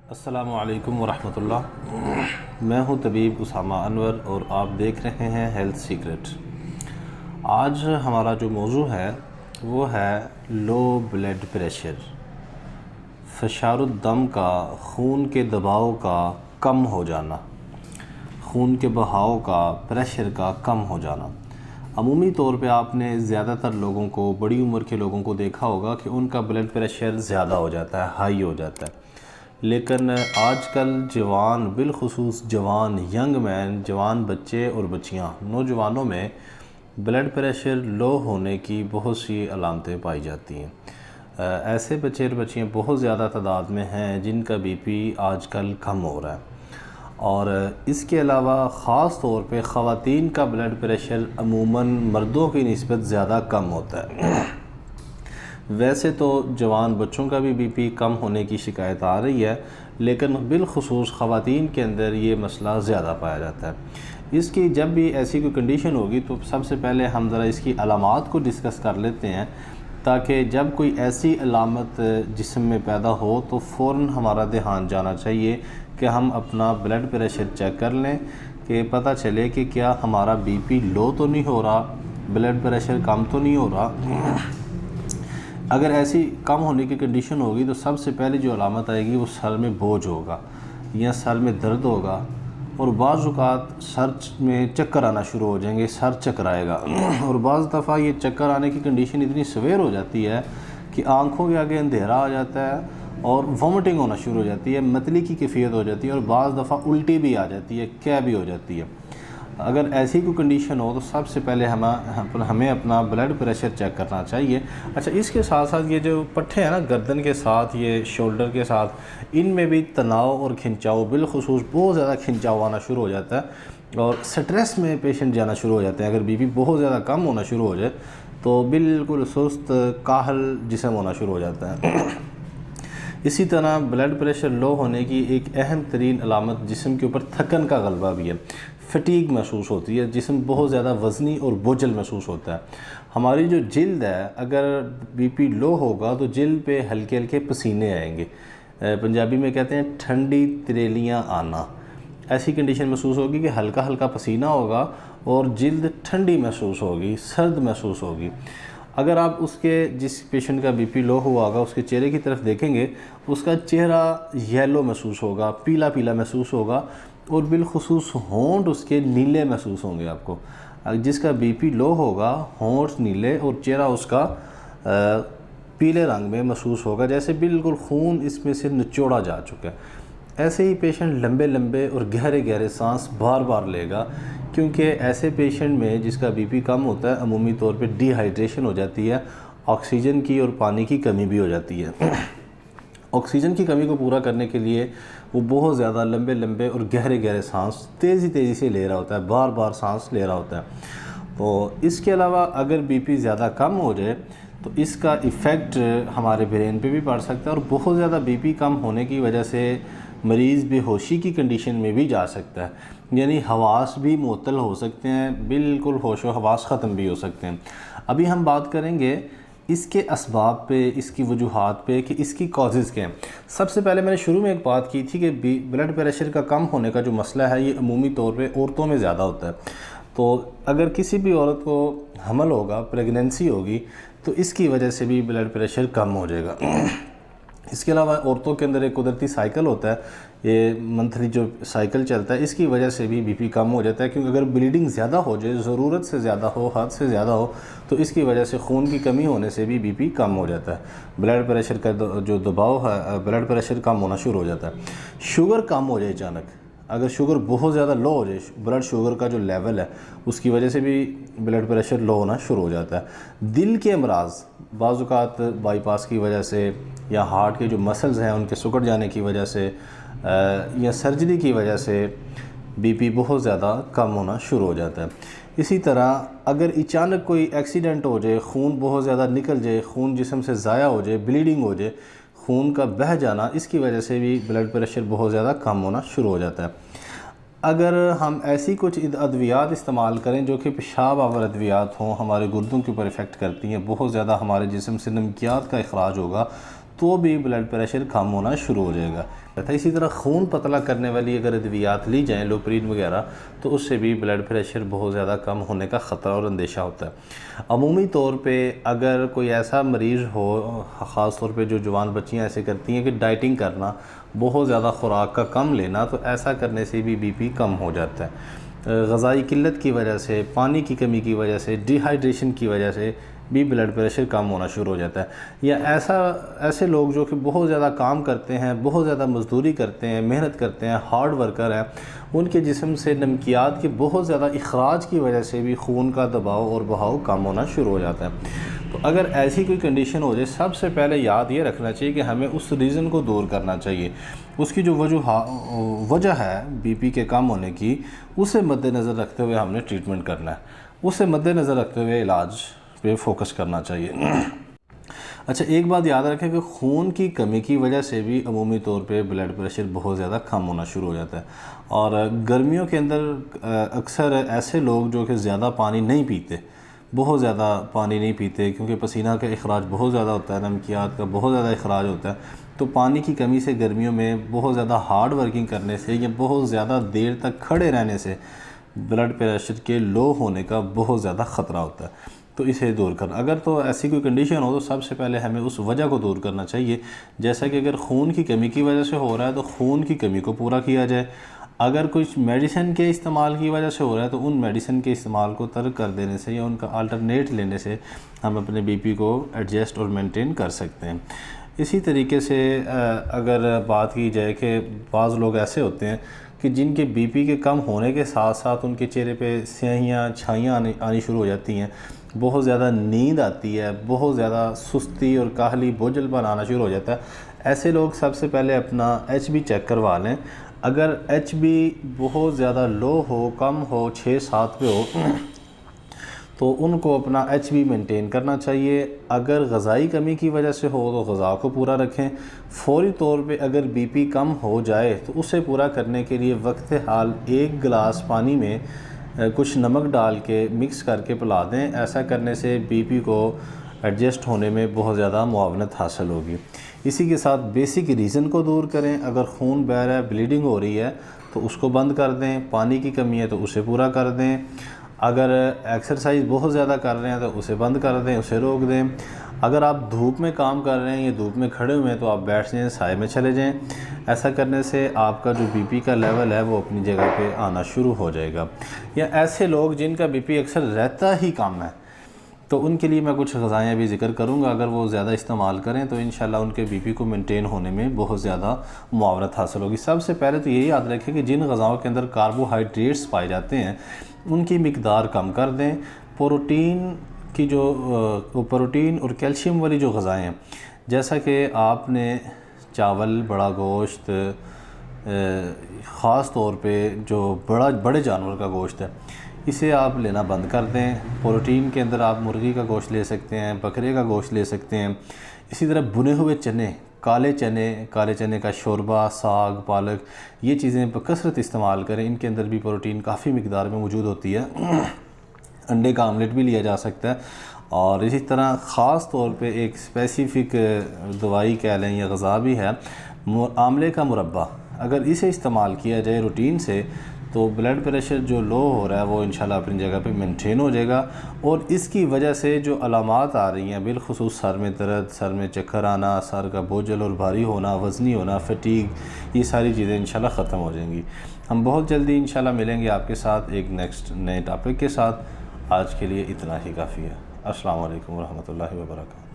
अस्सलामु अलैकुम वरहमतुल्लाह। मैं हूं तबीब उसामा अनवर और आप देख रहे हैं हेल्थ सीक्रेट। आज हमारा जो मौजू है वो है लो ब्लड प्रेशर, फ़शारुद्दम का, खून के दबाव का कम हो जाना, खून के बहाव का, प्रेशर का कम हो जाना। अमूमी तौर पे आपने ज़्यादातर लोगों को, बड़ी उम्र के लोगों को देखा होगा कि उनका ब्लड प्रेशर ज़्यादा हो जाता है, हाई हो जाता है। लेकिन आजकल जवान, बिलखुसूस जवान, यंग मैन, जवान बच्चे और बच्चियां, नौजवानों में ब्लड प्रेशर लो होने की बहुत सी अलामतें पाई जाती हैं। ऐसे बच्चे और बच्चियां बहुत ज़्यादा तादाद में हैं जिनका बीपी आजकल कम हो रहा है। और इसके अलावा ख़ास तौर पे ख़वातीन का ब्लड प्रेशर अमूमन मर्दों की निस्बत ज़्यादा कम होता है। वैसे तो जवान बच्चों का भी बीपी कम होने की शिकायत आ रही है, लेकिन बिलखुसूस ख़वातीन के अंदर ये मसला ज़्यादा पाया जाता है। इसकी जब भी ऐसी कोई कंडीशन होगी तो सबसे पहले हम ज़रा इसकी अलामात को डिस्कस कर लेते हैं, ताकि जब कोई ऐसी अलामत जिस्म में पैदा हो तो फ़ौरन हमारा ध्यान जाना चाहिए कि हम अपना ब्लड प्रेशर चेक कर लें, कि पता चले कि क्या हमारा बीपी लो तो नहीं हो रहा, ब्लड प्रेशर कम तो नहीं हो रहा। अगर ऐसी कम होने की कंडीशन होगी तो सबसे पहले जो अलामत आएगी वो सर में बोझ होगा या सर में दर्द होगा, और बाज़ औक़ात सर में चक्कर आना शुरू हो जाएंगे, सर चकराएगा। और बाज़ दफ़ा ये चक्कर आने की कंडीशन इतनी सवेर हो जाती है कि आँखों के आगे अंधेरा आ जाता है और वॉमिटिंग होना शुरू हो जाती है, मतली की कैफियत हो जाती है, और बाज़ दफ़ा उल्टी भी आ जाती है, क्या भी हो जाती है। अगर ऐसी कोई कंडीशन हो तो सबसे पहले हमें अपना ब्लड प्रेशर चेक करना चाहिए। अच्छा, इसके साथ साथ ये जो पट्टे हैं ना, गर्दन के साथ, ये शोल्डर के साथ, इनमें भी तनाव और खिंचाव, बिलखुसूस बहुत ज़्यादा खिंचाव आना शुरू हो जाता है और स्ट्रेस में पेशेंट जाना शुरू हो जाते हैं। अगर बीपी बहुत ज़्यादा कम होना शुरू हो जाए तो बिल्कुल सुस्त, काहल जिस्म होना शुरू हो जाता है। इसी तरह ब्लड प्रेशर लो होने की एक अहम तरीन अलामत जिस्म के ऊपर थकन का गलबा भी है। फटीग महसूस होती है, जिस्म बहुत ज़्यादा वज़नी और बोझल महसूस होता है। हमारी जो जिल्द है, अगर बीपी लो होगा तो जिल्द पे हल्के हल्के पसीने आएंगे। पंजाबी में कहते हैं ठंडी तिरेलियाँ आना। ऐसी कंडीशन महसूस होगी कि हल्का हल्का पसीना होगा और जिल्द ठंडी महसूस होगी, सर्द महसूस होगी। अगर आप जिस पेशेंट का बीपी लो हुआ होगा उसके चेहरे की तरफ देखेंगे, उसका चेहरा येलो महसूस होगा, पीला पीला महसूस होगा, और बिलखुसूस होंठ उसके नीले महसूस होंगे आपको। जिसका बीपी लो होगा, होंठ नीले और चेहरा उसका पीले रंग में महसूस होगा, जैसे बिल्कुल खून इसमें से निचोड़ा जा चुका है। ऐसे ही पेशेंट लंबे लंबे और गहरे गहरे सांस बार बार लेगा, क्योंकि ऐसे पेशेंट में जिसका बीपी कम होता है अमूमी तौर पे डिहाइड्रेशन हो जाती है, ऑक्सीजन की और पानी की कमी भी हो जाती है। ऑक्सीजन की कमी को पूरा करने के लिए वो बहुत ज़्यादा लंबे लंबे और गहरे गहरे सांस तेज़ी से ले रहा होता है, बार बार सांस ले रहा होता है। तो इसके अलावा अगर बीपी ज़्यादा कम हो जाए तो इसका इफ़ेक्ट हमारे ब्रेन पे भी पड़ सकता है, और बहुत ज़्यादा बीपी कम होने की वजह से मरीज़ बेहोशी की कंडीशन में भी जा सकता है, यानी हवास भी मुअत्तल हो सकते हैं, बिल्कुल होश व हवास ख़त्म भी हो सकते हैं। अभी हम बात करेंगे इसके असबाब पे, इसकी वजूहात पे, कि इसकी कॉजेज़ क्या हैं। सबसे पहले मैंने शुरू में एक बात की थी कि ब्लड प्रेशर का कम होने का जो मसला है ये अमूमी तौर पे औरतों में ज़्यादा होता है। तो अगर किसी भी औरत को हमल होगा, प्रेगनेंसी होगी, तो इसकी वजह से भी ब्लड प्रेशर कम हो जाएगा। इसके अलावा औरतों के अंदर एक कुदरती साइकिल होता है, ये मंथली जो साइकिल चलता है, इसकी वजह से भी बीपी कम हो जाता है। क्योंकि अगर ब्लीडिंग ज़्यादा हो जाए, ज़रूरत से ज़्यादा हो, हद से ज़्यादा हो, तो इसकी वजह से खून की कमी होने से भी बीपी कम हो जाता है। ब्लड प्रेशर का जो दबाव है, ब्लड प्रेशर कम होना शुरू हो जाता है। शुगर कम हो जाए अचानक, अगर शुगर बहुत ज़्यादा लो हो जाए, ब्लड शुगर का जो लेवल है उसकी वजह से भी ब्लड प्रेशर लो होना शुरू हो जाता है। दिल के अमराज, बाज़ औक़ात बाईपास की वजह से या हार्ट के जो मसल्स हैं उनके सिकुड़ जाने की वजह से या सर्जरी की वजह से बीपी बहुत ज़्यादा कम होना शुरू हो जाता है। इसी तरह अगर अचानक कोई एक्सीडेंट हो जाए, खून बहुत ज़्यादा निकल जाए, खून जिस्म से ज़ाया हो जाए, ब्लीडिंग हो जाए, खून का बह जाना, इसकी वजह से भी ब्लड प्रेशर बहुत ज़्यादा कम होना शुरू हो जाता है। अगर हम ऐसी कुछ अद्वियात इस्तेमाल करें जो कि पेशाब आवर अद्वियात हों, हमारे गुर्दों के ऊपर इफ़ेक्ट करती हैं, बहुत ज़्यादा हमारे जिस्म से नमकियात का अखराज होगा, तो भी ब्लड प्रेशर कम होना शुरू हो जाएगा। इसी तरह खून पतला करने वाली अगर अद्वियात ली जाएँ, लोपरीन वगैरह, तो उससे भी ब्लड प्रेशर बहुत ज़्यादा कम होने का ख़तरा और अंदेशा होता है। अमूमी तौर पे अगर कोई ऐसा मरीज़ हो, ख़ास तौर पे जो जवान बच्चियाँ ऐसे करती हैं कि डाइटिंग करना, बहुत ज़्यादा ख़ुराक का कम लेना, तो ऐसा करने से भी बीपी कम हो जाता है। ग़िज़ाई किल्लत की वजह से, पानी की कमी की वजह से, डिहाइड्रेशन की वजह से भी ब्लड प्रेशर कम होना शुरू हो जाता है। या ऐसे लोग जो कि बहुत ज़्यादा काम करते हैं, बहुत ज़्यादा मज़दूरी करते हैं, मेहनत करते हैं, हार्ड वर्कर हैं, उनके जिस्म से नमकियात के बहुत ज़्यादा इखराज की वजह से भी खून का दबाव और बहाव कम होना शुरू हो जाता है। तो अगर ऐसी कोई कंडीशन हो जाए, सबसे पहले याद ये रखना चाहिए कि हमें उस रीज़न को दूर करना चाहिए। उसकी जो वजह है बीपी के कम होने की, उसे मद्देनज़र रखते हुए हमने ट्रीटमेंट करना है, उसे मद्देनज़र रखते हुए इलाज पे फोकस करना चाहिए। अच्छा, एक बात याद रखें कि खून की कमी की वजह से भी अमूमी तौर पे ब्लड प्रेशर बहुत ज़्यादा कम होना शुरू हो जाता है। और गर्मियों के अंदर अक्सर ऐसे लोग जो कि ज़्यादा पानी नहीं पीते, बहुत ज़्यादा पानी नहीं पीते, क्योंकि पसीना का अखराज बहुत ज़्यादा होता है, नमकियात का बहुत ज़्यादा अखराज होता है, तो पानी की कमी से गर्मियों में बहुत ज़्यादा हार्ड वर्किंग करने से या बहुत ज़्यादा देर तक खड़े रहने से ब्लड प्रेशर के लो होने का बहुत ज़्यादा ख़तरा होता है। तो इसे दूर करना, अगर तो ऐसी कोई कंडीशन हो तो सबसे पहले हमें उस वजह को दूर करना चाहिए। जैसा कि अगर खून की कमी की वजह से हो रहा है तो खून की कमी को पूरा किया जाए। अगर कुछ मेडिसिन के इस्तेमाल की वजह से हो रहा है तो उन मेडिसिन के इस्तेमाल को तर्क कर देने से या उनका अल्टरनेट लेने से हम अपने बीपी को एडजस्ट और मेंटेन कर सकते हैं। इसी तरीके से अगर बात की जाए कि बाज़ लोग ऐसे होते हैं कि जिनके बीपी के कम होने के साथ साथ उनके चेहरे पे स्याहियाँ, छाइयाँ आनी शुरू हो जाती हैं, बहुत ज़्यादा नींद आती है, बहुत ज़्यादा सुस्ती और काहली, बोझलपन आना शुरू हो जाता है। ऐसे लोग सबसे पहले अपना HB चेक करवा लें। अगर HB बहुत ज़्यादा लो हो, कम हो, 6-7 पे हो, तो उनको अपना HB मेंटेन करना चाहिए। अगर ग़िज़ाई कमी की वजह से हो तो ग़िज़ा को पूरा रखें। फ़ौरी तौर पे अगर बीपी कम हो जाए तो उसे पूरा करने के लिए वक्त हाल 1 गिलास पानी में कुछ नमक डाल के मिक्स करके पिला दें। ऐसा करने से बीपी को एडजस्ट होने में बहुत ज़्यादा मुआवनत हासिल होगी। इसी के साथ बेसिक रीज़न को दूर करें। अगर खून बह रहा है, ब्लीडिंग हो रही है, तो उसको बंद कर दें। पानी की कमी है तो उसे पूरा कर दें। अगर एक्सरसाइज बहुत ज़्यादा कर रहे हैं तो उसे बंद कर दें, उसे रोक दें। अगर आप धूप में काम कर रहे हैं या धूप में खड़े हुए हैं तो आप बैठ जाएं, साए में चले जाएं। ऐसा करने से आपका जो बीपी का लेवल है वो अपनी जगह पे आना शुरू हो जाएगा। या ऐसे लोग जिनका बीपी अक्सर रहता ही कम है, तो उनके लिए मैं कुछ ग़िज़ाएँ भी ज़िक्र करूँगा। अगर वो ज़्यादा इस्तेमाल करें तो इंशाल्लाह उनके बीपी को मेंटेन होने में बहुत ज़्यादा मुआवनत हासिल होगी। सबसे पहले तो यही याद रखें कि जिन ग़िज़ाओं के अंदर कार्बोहाइड्रेट्स पाए जाते हैं उनकी मिक़दार कम कर दें। प्रोटीन की जो प्रोटीन और कैल्शियम वाली जो ग़िज़ाएँ हैं, जैसा कि आपने चावल, बड़ा गोश्त, ख़ास तौर पे जो बड़े जानवर का गोश्त है, इसे आप लेना बंद कर दें। प्रोटीन के अंदर आप मुर्गी का गोश्त ले सकते हैं, बकरे का गोश्त ले सकते हैं। इसी तरह भुने हुए चने, काले चने का शोरबा, साग, पालक, ये चीज़ें बकसरत इस्तेमाल करें। इनके अंदर भी प्रोटीन काफ़ी मिक़दार में मौजूद होती है। अंडे का आमलेट भी लिया जा सकता है। और इसी तरह ख़ास तौर पे एक स्पेसिफ़िक दवाई कह लें या ग़िज़ा भी है, आमले का मुरब्बा। अगर इसे इस्तेमाल किया जाए रूटीन से तो ब्लड प्रेशर जो लो हो रहा है वो इंशाल्लाह अपनी जगह पे मेंटेन हो जाएगा। और इसकी वजह से जो अलामात आ रही हैं, बिलखुसूस सर में दर्द, सर में चक्कर आना, सर का बोझल और भारी होना, वज़नी होना, फटीग, ये सारी चीज़ें इंशाल्लाह ख़त्म हो जाएंगी। हम बहुत जल्दी इंशाल्लाह मिलेंगे आपके साथ एक नए टॉपिक के साथ। आज के लिए इतना ही काफ़ी है। अस्सलाम वालेकुम रहमतुल्लाहि व बरकातहू।